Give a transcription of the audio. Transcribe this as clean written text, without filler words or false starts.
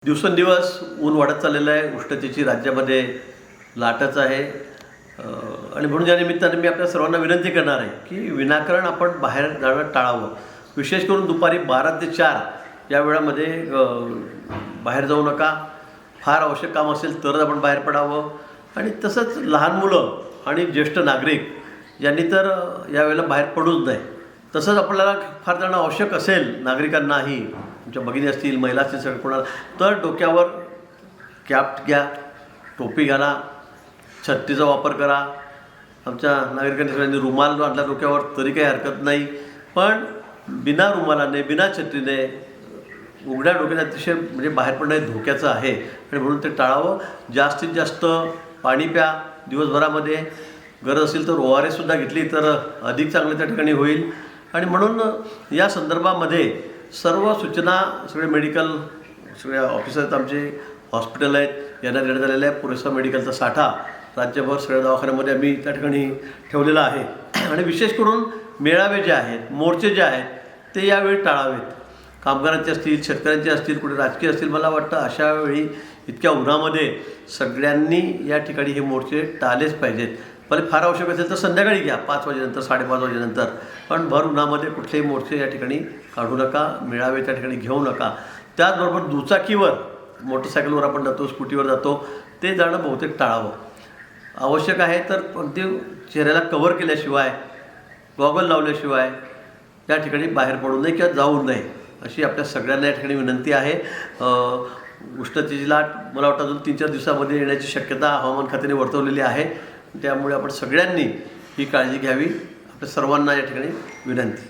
दिवसेंदिवस ऊन वाढत चाललेलं आहे. उष्णतेची राज्यामध्ये लाटच आहे आणि म्हणून या निमित्ताने मी आपल्या सर्वांना विनंती करणार आहे की विनाकारण आपण बाहेर जाणं टाळावं. विशेष करून दुपारी 12 ते 4 या वेळामध्ये बाहेर जाऊ नका. फार आवश्यक काम असेल तरच आपण बाहेर पडावं. आणि तसंच लहान मुलं आणि ज्येष्ठ नागरिक यांनी तर यावेळेला बाहेर पडूच नाही. तसंच आपल्याला फार जाणं आवश्यक असेल नागरिकांनाही, तुमच्या भगिनी असतील, महिला असतील, सगळं कोणाला, तर डोक्यावर कॅप घ्या, टोपी घाला, छत्रीचा वापर करा. आमच्या नागरिकांनी सगळ्यांनी रुमाल जो आणला डोक्यावर तरी काही हरकत नाही. पण बिना रुमालाने, बिना छत्रीने, उघड्या डोक्याने अतिशय म्हणजे बाहेर पडणं हे धोक्याचं आहे आणि म्हणून ते टाळावं. जास्तीत जास्त पाणी प्या दिवसभरामध्ये. गरज असेल तर ORS सुद्धा घेतली तर अधिक चांगलं त्या ठिकाणी होईल. आणि म्हणून या संदर्भामध्ये सर्व सूचना सगळे मेडिकल, सगळ्या ऑफिसर आहेत, आमचे हॉस्पिटल आहेत, यांना देण्यात आलेला आहे. पुरेसा मेडिकलचा साठा राज्यभर सगळ्या दवाखान्यामध्ये आम्ही त्या ठिकाणी ठेवलेला आहे. आणि विशेष करून मेळावे जे आहेत, मोर्चे जे आहेत, ते यावेळी टाळावेत. कामगारांचे असतील, शेतकऱ्यांचे असतील, कुठे राजकीय असतील, मला वाटतं अशा वेळी इतक्या उन्हामध्ये सगळ्यांनी या ठिकाणी हे मोर्चे टाळलेच पाहिजेत. भले फार आवश्यक असेल तर संध्याकाळी घ्या, 5 वाजेनंतर, 5:30 वाजेनंतर. पण भर उन्हामध्ये कुठलेही मोर्चे या ठिकाणी काढू नका, मेळावे त्या ठिकाणी घेऊ नका. त्याचबरोबर दुचाकीवर, मोटरसायकलवर आपण जातो, स्कूटीवर जातो, ते जाणं बहुतेक टाळावं. आवश्यक आहे तर अगदी चेहऱ्याला कव्हर केल्याशिवाय, गॉगल लावल्याशिवाय या ठिकाणी बाहेर पडू नये किंवा जाऊ नये, अशी आपल्या सगळ्यांना या ठिकाणी विनंती आहे. उष्णतेची लाट मला वाटतं अजून 3-4 दिवसामध्ये येण्याची शक्यता हवामान खात्याने वर्तवलेली आहे. त्यामुळे आपण सगळ्यांनी ही काळजी घ्यावी, आपल्या सर्वांना या ठिकाणी विनंती.